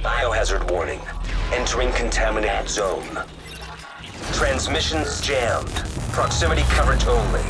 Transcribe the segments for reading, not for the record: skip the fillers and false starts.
Biohazard warning. Entering contaminated zone. Transmissions jammed. Proximity coverage only.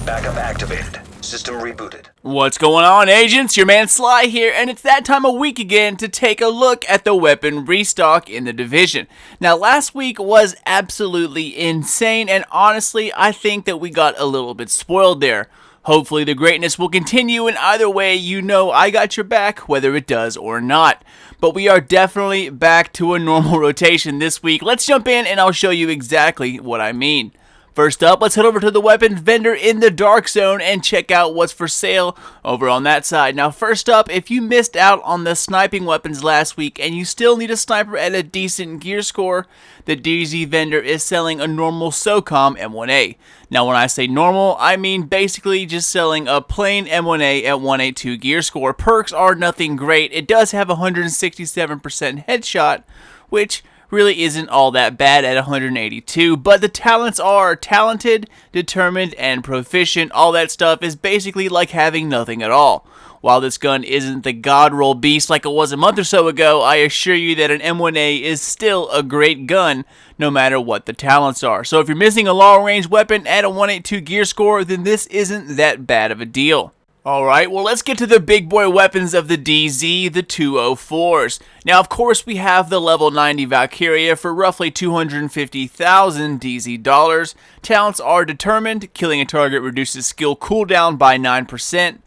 Backup activated. System rebooted. What's going on, agents? Your man Sly here, and it's that time of week again to take a look at the weapon restock in the division. Now, last week was absolutely insane, and honestly, I think that we got a little bit spoiled there. Hopefully the greatness will continue, and either way, you know I got your back, whether it does or not. But we are definitely back to a normal rotation this week. Let's jump in and I'll show you exactly what I mean. First up, let's head over to the weapon vendor in the dark zone and check out what's for sale over on that side. Now, first up, if you missed out on the sniping weapons last week and you still need a sniper at a decent gear score, the DZ vendor is selling a normal SOCOM M1A. Now, when I say normal, I mean basically just selling a plain M1A at 182 gear score. Perks are nothing great. It does have 167% headshot, which really isn't all that bad at 182, but the talents are talented, determined, and proficient. All that stuff is basically like having nothing at all. While this gun isn't the god roll beast like it was a month or so ago, I assure you that an M1A is still a great gun, no matter what the talents are. So if you're missing a long-range weapon at a 182 gear score, then this isn't that bad of a deal. Alright, well let's get to the big boy weapons of the DZ, the 204s. Now of course we have the level 90 Valkyria for roughly 250,000 DZ dollars. Talents are determined, killing a target reduces skill cooldown by 9%.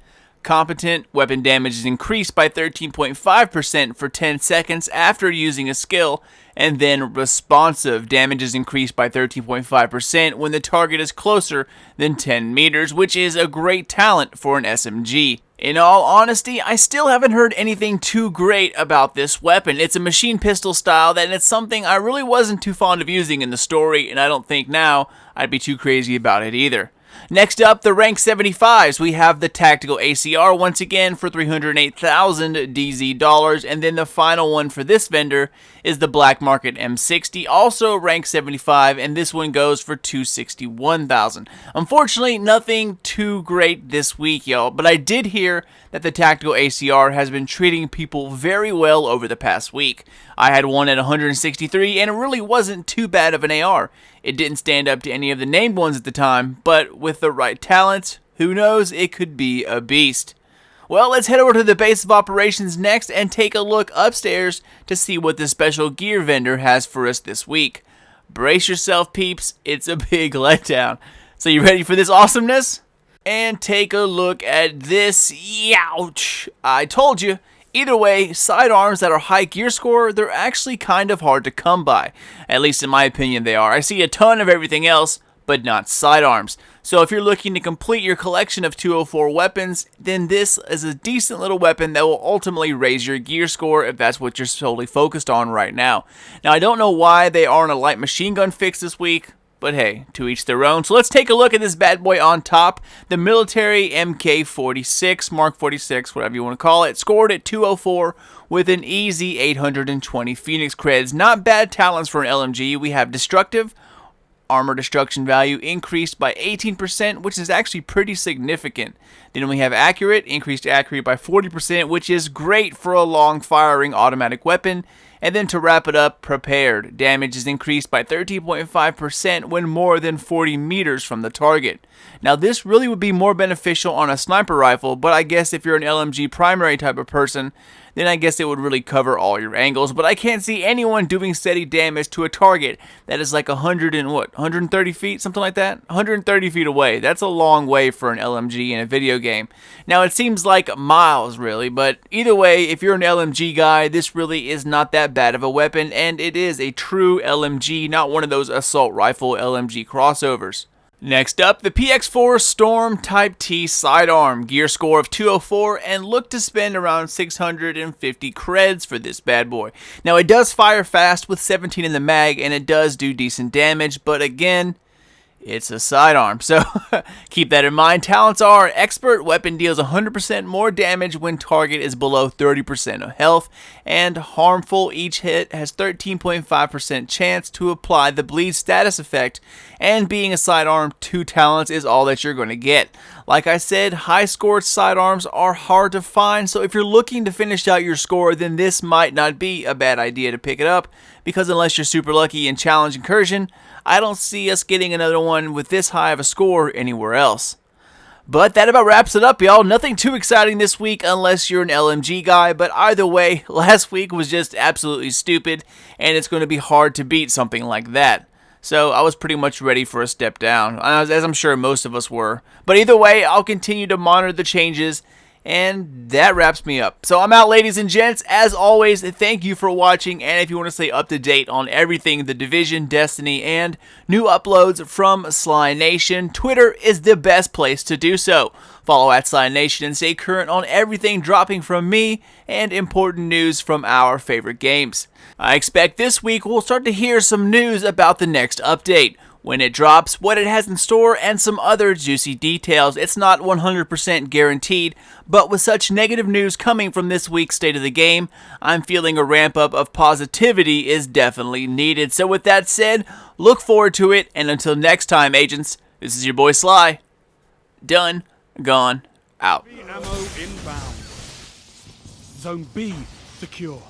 Competent, weapon damage is increased by 13.5% for 10 seconds after using a skill, and then responsive, damage is increased by 13.5% when the target is closer than 10 meters, which is a great talent for an SMG. In all honesty, I still haven't heard anything too great about this weapon. It's a machine pistol style, and it's something I really wasn't too fond of using in the story, and I don't think now I'd be too crazy about it either. Next up, the rank 75s. We have the tactical ACR once again for 308,000 DZ dollars, and then the final one for this vendor is the black market M60, also rank 75, and this one goes for 261,000. Unfortunately, nothing too great this week, y'all, but I did hear that the tactical ACR has been treating people very well over the past week. I had one at 163, and it really wasn't too bad of an AR. It didn't stand up to any of the named ones at the time, but with the right talents, who knows, it could be a beast. Well, let's head over to the base of operations next and take a look upstairs to see what the special gear vendor has for us this week. Brace yourself, peeps, it's a big letdown. So you ready for this awesomeness? And take a look at this. Youch! I told you. Either way, sidearms that are high gear score, they're actually kind of hard to come by. At least in my opinion they are. I see a ton of everything else, but not sidearms. So if you're looking to complete your collection of 204 weapons, then this is a decent little weapon that will ultimately raise your gear score if that's what you're solely focused on right now. Now I don't know why they aren't a light machine gun fix this week, but hey, to each their own. So let's take a look at this bad boy on top. The military MK46, Mark 46, whatever you want to call it, scored at 204 with an easy 820 Phoenix creds. Not bad talents for an LMG. We have destructive, armor destruction value increased by 18%, which is actually pretty significant. Then we have accurate, increased accurate by 40%, which is great for a long firing automatic weapon. And then to wrap it up, prepared. Damage is increased by 13.5% when more than 40 meters from the target. Now this really would be more beneficial on a sniper rifle, but I guess if you're an LMG primary type of person, then I guess it would really cover all your angles. But I can't see anyone doing steady damage to a target that is like 130 feet, something like that? 130 feet away. That's a long way for an LMG in a video game. Now it seems like miles really, but either way, if you're an LMG guy, this really is not that bad of a weapon, and it is a true LMG, not one of those assault rifle LMG crossovers. Next up, the PX4 Storm Type T sidearm, gear score of 204, and look to spend around 650 creds for this bad boy. Now it does fire fast with 17 in the mag, and it does do decent damage, but again, it's a sidearm, so keep that in mind. Talents are expert, weapon deals 100% more damage when target is below 30% of health, and harmful, each hit has 13.5% chance to apply the bleed status effect, and being a sidearm, 2 talents is all that you're going to get. Like I said, high scored sidearms are hard to find, so if you're looking to finish out your score, then this might not be a bad idea to pick it up, because unless you're super lucky in Challenge Incursion, I don't see us getting another one with this high of a score anywhere else. But that about wraps it up, y'all. Nothing too exciting this week unless you're an LMG guy, but either way, last week was just absolutely stupid, and it's going to be hard to beat something like that. So I was pretty much ready for a step down, as I'm sure most of us were. But either way, I'll continue to monitor the changes, and that wraps me up. So I'm out, ladies and gents. As always, thank you for watching, and if you want to stay up to date on everything The Division, Destiny, and new uploads from Sly Nation, Twitter is the best place to do so. Follow at Sly Nation and stay current on everything dropping from me and important news from our favorite games. I expect this week we'll start to hear some news about the next update, when it drops, what it has in store, and some other juicy details. It's not 100% guaranteed, but with such negative news coming from this week's State of the Game, I'm feeling a ramp up of positivity is definitely needed. So with that said, look forward to it, and until next time, agents, this is your boy Sly. Done, gone, out. Ammo inbound. Zone B secure.